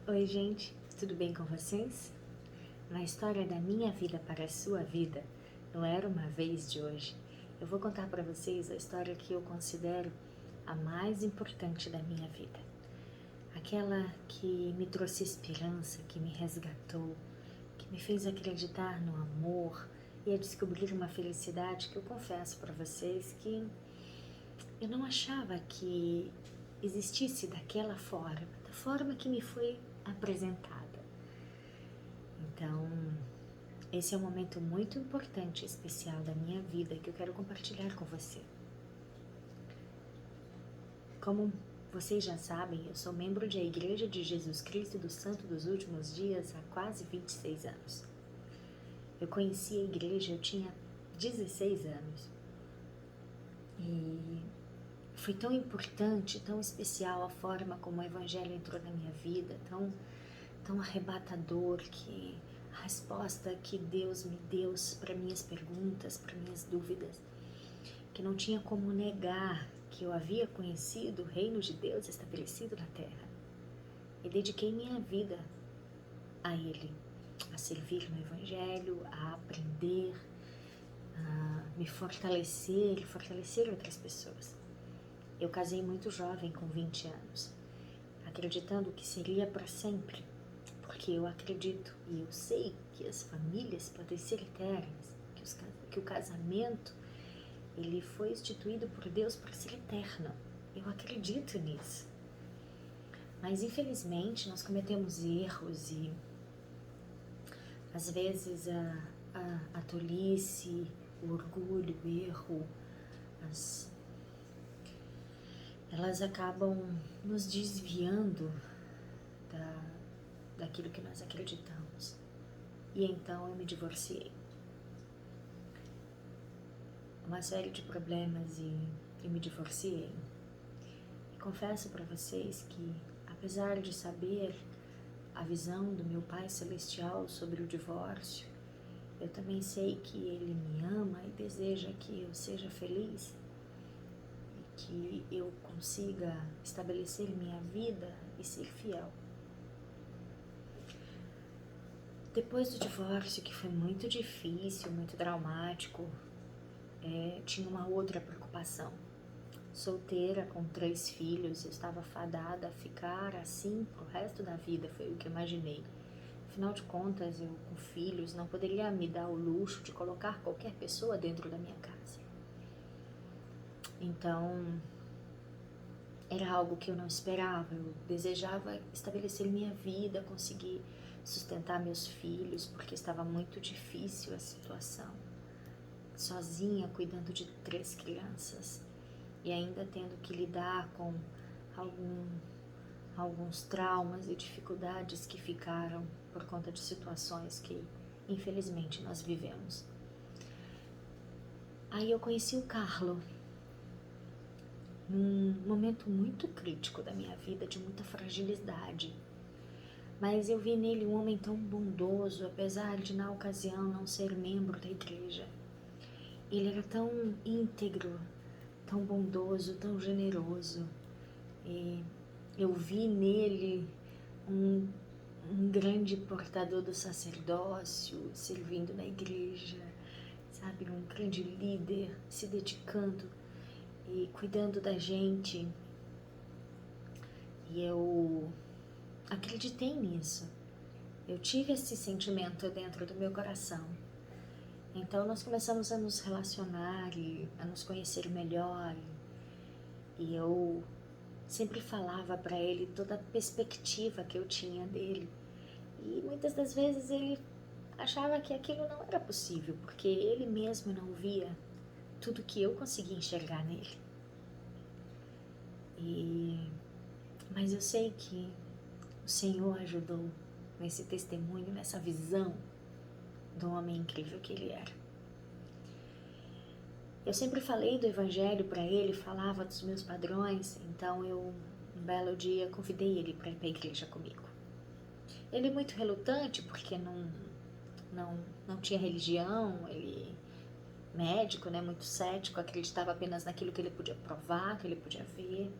Oi, gente, tudo bem com vocês? Na história da minha vida para a sua vida, não era uma vez de hoje. Eu vou contar para vocês a história que eu considero a mais importante da minha vida. Aquela que me trouxe esperança, que me resgatou, que me fez acreditar no amor e a descobrir uma felicidade que eu confesso para vocês que eu não achava que existisse daquela forma, da forma que me foi apresentada. Então, esse é um momento muito importante e especial da minha vida que eu quero compartilhar com você. Como vocês já sabem, eu sou membro da Igreja de Jesus Cristo do Santo dos Últimos Dias há quase 26 anos. Eu conheci a igreja, eu tinha 16 anos. E foi tão importante, tão especial a forma como o Evangelho entrou na minha vida, tão arrebatador, que a resposta que Deus me deu para minhas perguntas, para minhas dúvidas, que não tinha como negar que eu havia conhecido o reino de Deus estabelecido na terra. E dediquei minha vida a Ele, a servir no Evangelho, a aprender, a me fortalecer e fortalecer outras pessoas. Eu casei muito jovem, com 20 anos, acreditando que seria para sempre, porque eu acredito e eu sei que as famílias podem ser eternas, que o casamento ele foi instituído por Deus para ser eterno. Eu acredito nisso. Mas infelizmente nós cometemos erros e às vezes a tolice, o orgulho, o erro, elas acabam nos desviando daquilo que nós acreditamos. E então eu me divorciei. Uma série de problemas e me divorciei. E confesso para vocês que, apesar de saber a visão do meu Pai Celestial sobre o divórcio, eu também sei que Ele me ama e deseja que eu seja feliz e que eu consiga estabelecer minha vida e ser fiel. Depois do divórcio, que foi muito difícil, muito traumático, tinha uma outra preocupação. Solteira, com 3 filhos, eu estava fadada a ficar assim pro resto da vida, foi o que eu imaginei. Afinal de contas, eu com filhos não poderia me dar o luxo de colocar qualquer pessoa dentro da minha casa. Então, era algo que eu não esperava. Eu desejava estabelecer minha vida, conseguir sustentar meus filhos, porque estava muito difícil a situação. Sozinha, cuidando de 3 crianças e ainda tendo que lidar com alguns traumas e dificuldades que ficaram por conta de situações que, infelizmente, nós vivemos. Aí eu conheci o Carlo, num momento muito crítico da minha vida, de muita fragilidade. Mas eu vi nele um homem tão bondoso, apesar de, na ocasião, não ser membro da igreja. Ele era tão íntegro, tão bondoso, tão generoso. E eu vi nele um grande portador do sacerdócio, servindo na igreja, sabe? Um grande líder, se dedicando e cuidando da gente. E eu acreditei nisso. Eu tive esse sentimento dentro do meu coração. Então nós começamos a nos relacionar e a nos conhecer melhor. E eu sempre falava para ele toda a perspectiva que eu tinha dele. E muitas das vezes ele achava que aquilo não era possível, porque ele mesmo não via tudo que eu conseguia enxergar nele. Mas eu sei que o Senhor ajudou nesse testemunho, nessa visão do homem incrível que ele era. Eu sempre falei do Evangelho para ele, falava dos meus padrões, então eu, um belo dia, convidei ele para ir para a igreja comigo. Ele é muito relutante, porque não tinha religião, ele médico, né, muito cético, acreditava apenas naquilo que ele podia provar, que ele podia ver.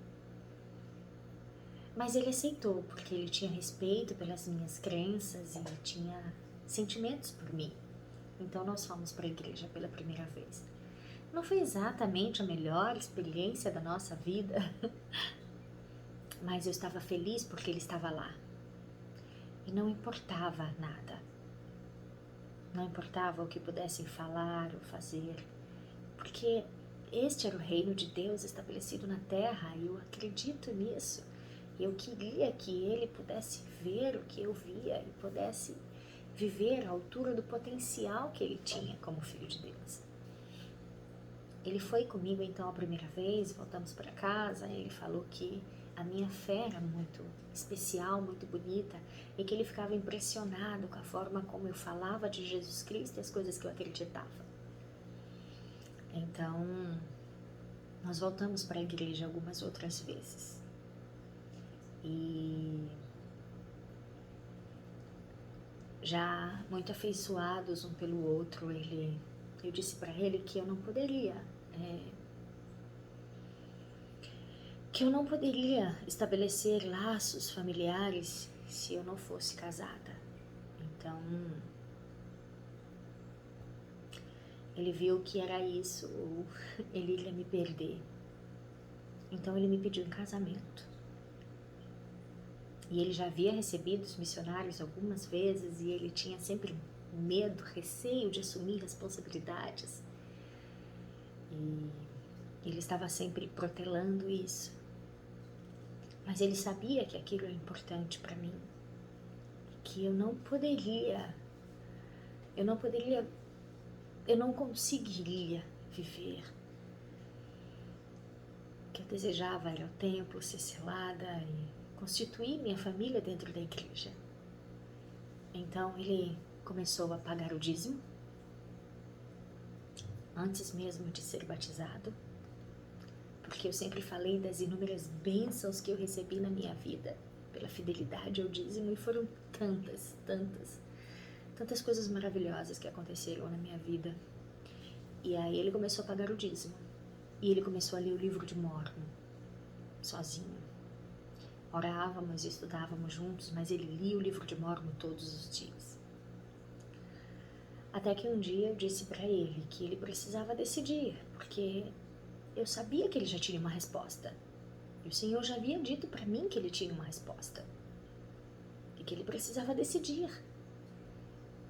Mas ele aceitou, porque ele tinha respeito pelas minhas crenças e tinha sentimentos por mim. Então nós fomos para a igreja pela primeira vez. Não foi exatamente a melhor experiência da nossa vida, mas eu estava feliz porque ele estava lá. E não importava nada. Não importava o que pudessem falar ou fazer, porque este era o reino de Deus estabelecido na terra e eu acredito nisso. Eu queria que ele pudesse ver o que eu via e pudesse viver à altura do potencial que ele tinha como filho de Deus. Ele foi comigo então a primeira vez, voltamos para casa, ele falou que a minha fé era muito especial, muito bonita, e que ele ficava impressionado com a forma como eu falava de Jesus Cristo e as coisas que eu acreditava. Então, nós voltamos para a igreja algumas outras vezes. E já muito afeiçoados um pelo outro, eu disse para ele que eu não poderia estabelecer laços familiares se eu não fosse casada. Então, ele viu que era isso, ou ele iria me perder. Então ele me pediu em casamento. E ele já havia recebido os missionários algumas vezes e ele tinha sempre medo, receio de assumir responsabilidades. E ele estava sempre protelando isso. Mas ele sabia que aquilo era importante para mim. Que eu não conseguiria viver. Que eu desejava ir ao templo, ser selada e constituir minha família dentro da igreja. Então ele começou a pagar o dízimo, antes mesmo de ser batizado, porque eu sempre falei das inúmeras bênçãos que eu recebi na minha vida, pela fidelidade ao dízimo, e foram tantas coisas maravilhosas que aconteceram na minha vida. E aí ele começou a pagar o dízimo, e ele começou a ler o livro de Mórmon, sozinho. Orávamos e estudávamos juntos, mas ele lia o livro de Mórmon todos os dias. Até que um dia eu disse para ele que ele precisava decidir, porque eu sabia que ele já tinha uma resposta. E o Senhor já havia dito para mim que ele tinha uma resposta. E que ele precisava decidir.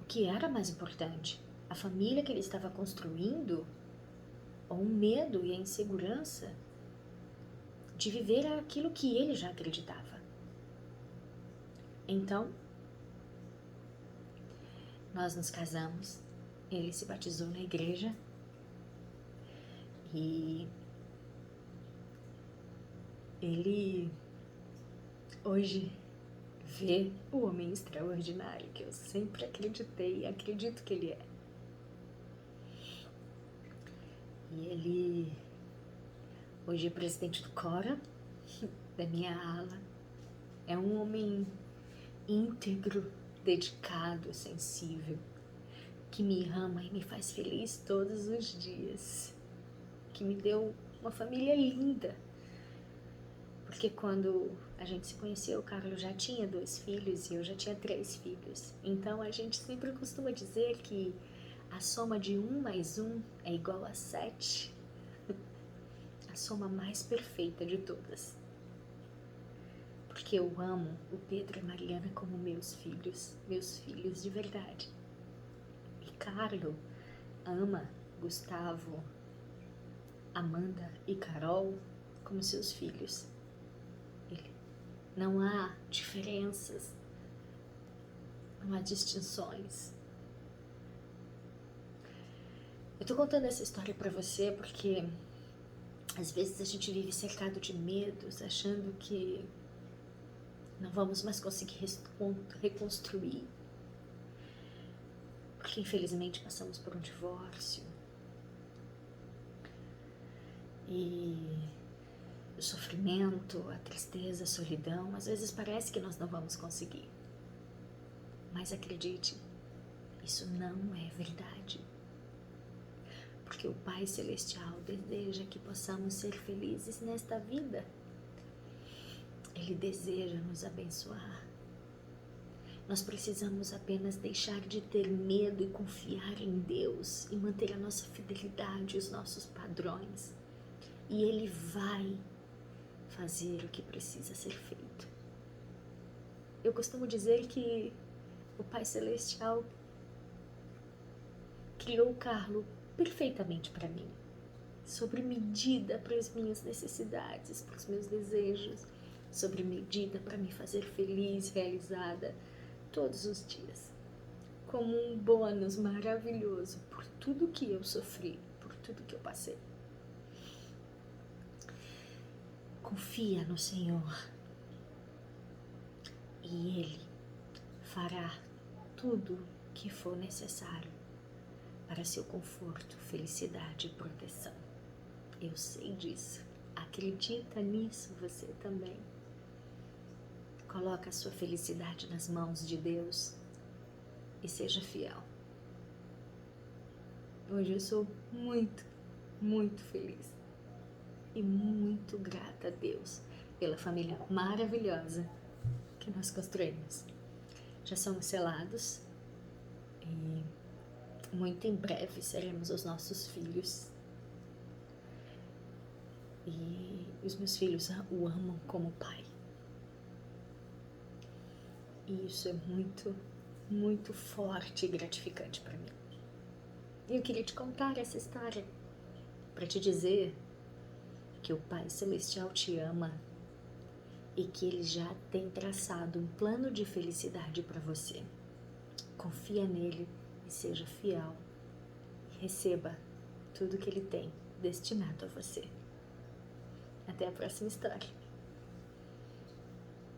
O que era mais importante? A família que ele estava construindo? Ou o medo e a insegurança de viver aquilo que ele já acreditava? Então, nós nos casamos, ele se batizou na igreja e ele hoje vê o homem extraordinário que eu sempre acreditei e acredito que ele é. E ele hoje é presidente do Cora, da minha ala. É um homem íntegro, dedicado, sensível, que me ama e me faz feliz todos os dias, que me deu uma família linda, porque quando a gente se conheceu, o Carlos já tinha 2 filhos e eu já tinha 3 filhos, então a gente sempre costuma dizer que a soma de 1 mais 1 é igual a 7, a soma mais perfeita de todas. Porque eu amo o Pedro e a Mariana como meus filhos de verdade. E Carlo ama Gustavo, Amanda e Carol como seus filhos. Não há diferenças, não há distinções. Eu tô contando essa história pra você porque às vezes a gente vive cercado de medos, achando que não vamos mais conseguir reconstruir, porque infelizmente passamos por um divórcio e o sofrimento, a tristeza, a solidão, às vezes parece que nós não vamos conseguir. Mas acredite, isso não é verdade. Porque o Pai Celestial deseja que possamos ser felizes nesta vida. Ele deseja nos abençoar. Nós precisamos apenas deixar de ter medo e confiar em Deus e manter a nossa fidelidade, os nossos padrões. E Ele vai fazer o que precisa ser feito. Eu costumo dizer que o Pai Celestial criou o Carlo perfeitamente para mim, sobre medida para as minhas necessidades, para os meus desejos, sobre medida para me fazer feliz, realizada todos os dias, como um bônus maravilhoso por tudo que eu sofri, por tudo que eu passei. Confia no Senhor e Ele fará tudo que for necessário para seu conforto, felicidade e proteção. Eu sei disso. Acredita nisso você também. Coloca a sua felicidade nas mãos de Deus e seja fiel. Hoje eu sou muito, muito feliz e muito grata a Deus pela família maravilhosa que nós construímos. Já somos selados e muito em breve seremos os nossos filhos. E os meus filhos o amam como pai. E isso é muito, muito forte e gratificante para mim. E eu queria te contar essa história para te dizer que o Pai Celestial te ama e que Ele já tem traçado um plano de felicidade para você. Confia nele e seja fiel. Receba tudo que Ele tem destinado a você. Até a próxima história.